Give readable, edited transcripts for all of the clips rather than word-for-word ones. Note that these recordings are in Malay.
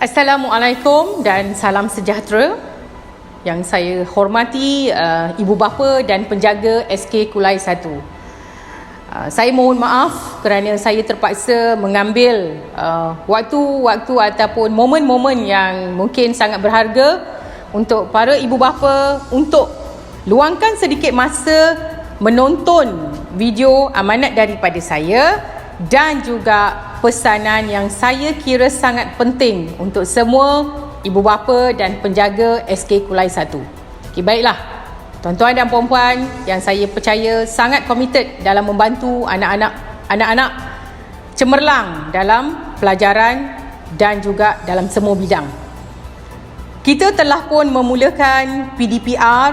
Assalamualaikum dan salam sejahtera. Yang saya hormati ibu bapa dan penjaga SK Kulai 1. Saya mohon maaf kerana saya terpaksa mengambil waktu-waktu ataupun momen-momen yang mungkin sangat berharga untuk para ibu bapa untuk luangkan sedikit masa menonton video amanat daripada saya dan juga pesanan yang saya kira sangat penting untuk semua ibu bapa dan penjaga SK Kulai 1. Okay, baiklah. Tuan-tuan dan puan-puan yang saya percaya sangat komited dalam membantu anak-anak cemerlang dalam pelajaran dan juga dalam semua bidang. Kita telah pun memulakan PDPR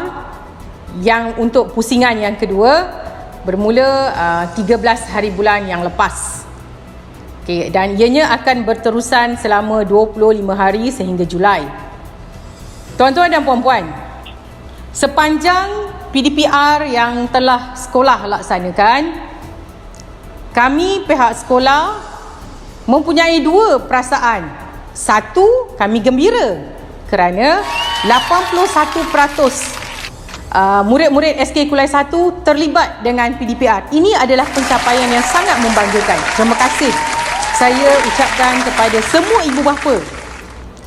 yang untuk pusingan yang kedua bermula 13 hari bulan yang lepas. Okay, dan ianya akan berterusan selama 25 hari sehingga Julai. Tuan-tuan dan puan-puan, sepanjang PDPR yang telah sekolah laksanakan, kami pihak sekolah mempunyai dua perasaan. Satu, kami gembira kerana 81% murid-murid SK Kulai 1 terlibat dengan PDPR. Ini adalah pencapaian yang sangat membanggakan. Terima kasih saya ucapkan kepada semua ibu bapa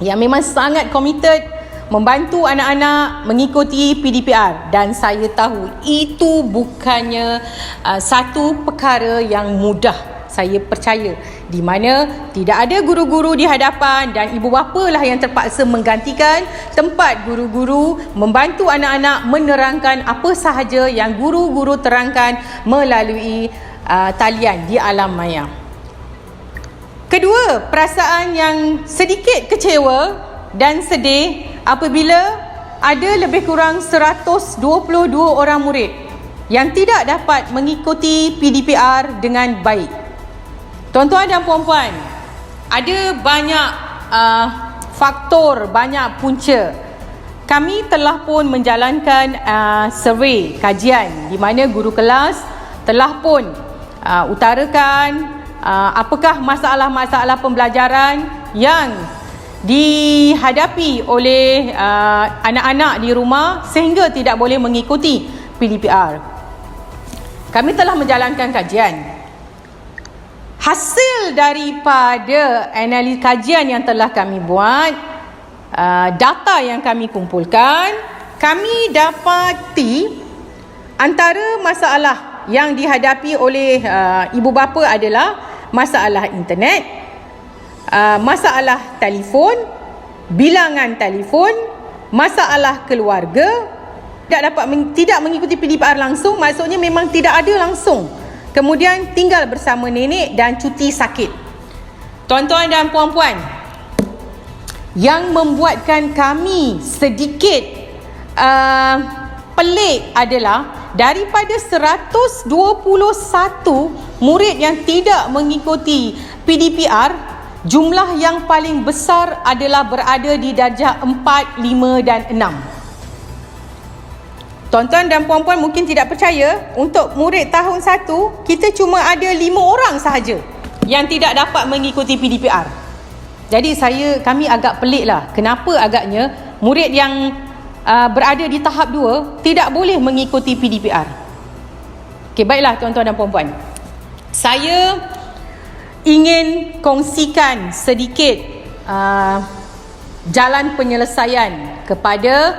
yang memang sangat komited membantu anak-anak mengikuti PDPR, dan saya tahu itu bukannya satu perkara yang mudah. Saya percaya di mana tidak ada guru-guru di hadapan dan ibu bapa lah yang terpaksa menggantikan tempat guru-guru membantu anak-anak menerangkan apa sahaja yang guru-guru terangkan melalui talian di alam maya. Kedua, perasaan yang sedikit kecewa dan sedih apabila ada lebih kurang 122 orang murid yang tidak dapat mengikuti PDPR dengan baik. Tuan-tuan dan puan-puan, ada banyak faktor, banyak punca. Kami telah pun menjalankan survey, kajian di mana guru kelas telah pun utarakan apakah masalah-masalah pembelajaran yang dihadapi oleh anak-anak di rumah sehingga tidak boleh mengikuti PDPR. Kami telah menjalankan kajian. Hasil daripada analisis kajian yang telah kami buat, data yang kami kumpulkan, kami dapati antara masalah yang dihadapi oleh ibu bapa adalah masalah internet, masalah telefon, bilangan telefon, masalah keluarga, tidak mengikuti PDPR langsung, maksudnya memang tidak ada langsung. Kemudian tinggal bersama nenek dan cuti sakit. Tuan-tuan dan puan-puan, yang membuatkan kami sedikit pelik adalah daripada 121 murid yang tidak mengikuti PDPR, jumlah yang paling besar adalah berada di darjah 4, 5 dan 6. Tuan-tuan dan puan-puan mungkin tidak percaya, untuk murid tahun 1, kita cuma ada 5 orang sahaja yang tidak dapat mengikuti PDPR. Jadi kami agak pelik lah, kenapa agaknya murid yang berada di tahap 2 tidak boleh mengikuti PDPR. Okey, baiklah tuan-tuan dan puan-puan. Saya ingin kongsikan sedikit jalan penyelesaian kepada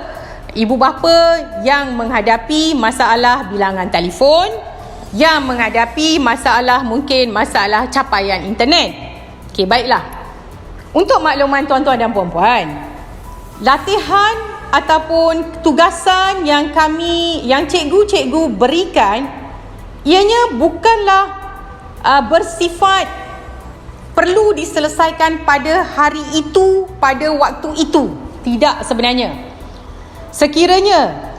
ibu bapa yang menghadapi masalah bilangan telefon, yang menghadapi mungkin masalah capaian internet. Okey, baiklah. Untuk makluman tuan-tuan dan puan-puan, latihan ataupun tugasan yang cikgu-cikgu berikan, ianya bukanlah bersifat perlu diselesaikan pada hari itu, pada waktu itu. Tidak sebenarnya. Sekiranya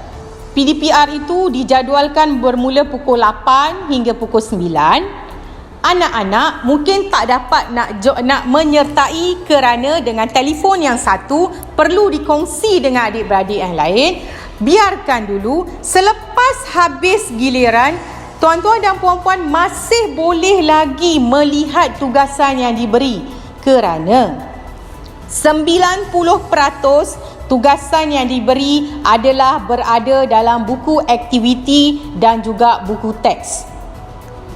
PDPR itu dijadualkan bermula pukul 8 hingga pukul 9, anak-anak mungkin tak dapat nak menyertai kerana dengan telefon yang satu perlu dikongsi dengan adik-beradik yang lain. Biarkan dulu, selepas habis giliran, tuan-tuan dan puan-puan masih boleh lagi melihat tugasan yang diberi, kerana 90% tugasan yang diberi adalah berada dalam buku aktiviti dan juga buku teks.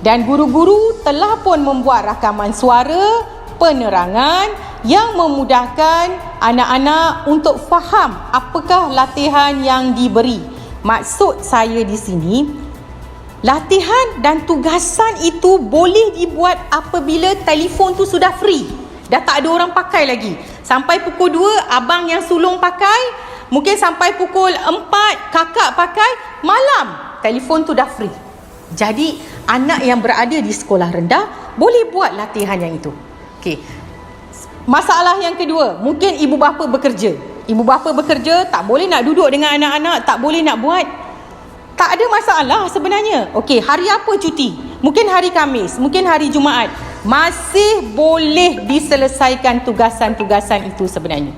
Dan guru-guru telah pun membuat rakaman suara, penerangan yang memudahkan anak-anak untuk faham apakah latihan yang diberi. Maksud saya di sini, latihan dan tugasan itu boleh dibuat apabila telefon tu sudah free. Dah tak ada orang pakai lagi. Sampai pukul 2 abang yang sulung pakai, mungkin sampai pukul 4 kakak pakai, malam telefon tu dah free. Jadi anak yang berada di sekolah rendah boleh buat latihan yang itu. Okey. Masalah yang kedua, mungkin ibu bapa bekerja. Ibu bapa bekerja, tak boleh nak duduk dengan anak-anak, tak boleh nak buat. Tak ada masalah sebenarnya. Okey, hari apa cuti? Mungkin hari Khamis, mungkin hari Jumaat. Masih boleh diselesaikan tugasan-tugasan itu sebenarnya.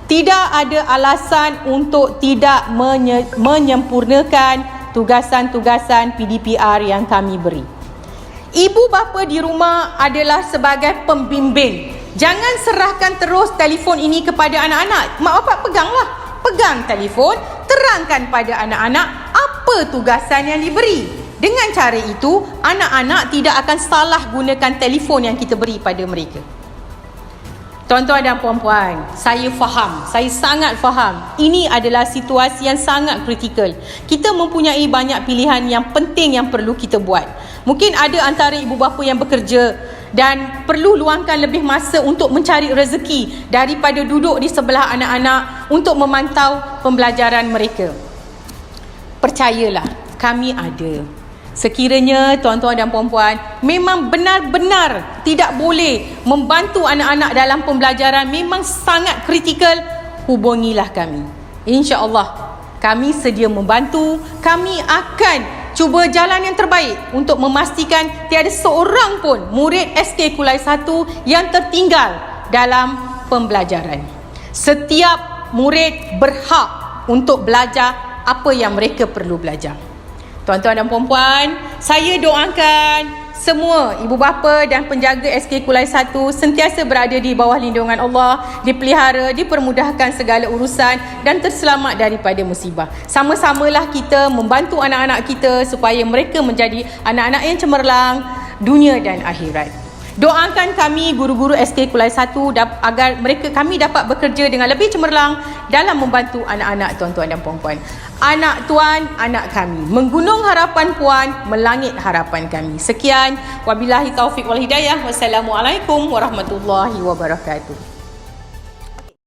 Tidak ada alasan untuk tidak menyempurnakan tugasan-tugasan PDPR yang kami beri. Ibu bapa di rumah adalah sebagai pembimbing. Jangan serahkan terus telefon ini kepada anak-anak. Mak bapak peganglah. Pegang telefon, terangkan pada anak-anak apa tugasan yang diberi. Dengan cara itu, anak-anak tidak akan salah gunakan telefon yang kita beri pada mereka. Tuan-tuan dan puan-puan, saya faham, saya sangat faham. Ini adalah situasi yang sangat kritikal. Kita mempunyai banyak pilihan yang penting yang perlu kita buat. Mungkin ada antara ibu bapa yang bekerja dan perlu luangkan lebih masa untuk mencari rezeki daripada duduk di sebelah anak-anak untuk memantau pembelajaran mereka. Percayalah, kami ada. Sekiranya tuan-tuan dan puan-puan memang benar-benar tidak boleh membantu anak-anak dalam pembelajaran, memang sangat kritikal, hubungilah kami. InsyaAllah kami sedia membantu. Kami akan cuba jalan yang terbaik untuk memastikan tiada seorang pun murid SK Kulai 1 yang tertinggal dalam pembelajaran. Setiap murid berhak untuk belajar apa yang mereka perlu belajar. Tuan-tuan dan puan-puan, saya doakan semua ibu bapa dan penjaga SK Kulai 1 sentiasa berada di bawah lindungan Allah, dipelihara, dipermudahkan segala urusan dan terselamat daripada musibah. Sama-samalah kita membantu anak-anak kita supaya mereka menjadi anak-anak yang cemerlang dunia dan akhirat. Doakan kami guru-guru SK Kulai 1 agar kami dapat bekerja dengan lebih cemerlang dalam membantu anak-anak tuan-tuan dan puan-puan. Anak tuan, anak kami. Menggunung harapan puan, melangit harapan kami. Sekian. Wabillahi taufiq wal hidayah. Wassalamualaikum warahmatullahi wabarakatuh.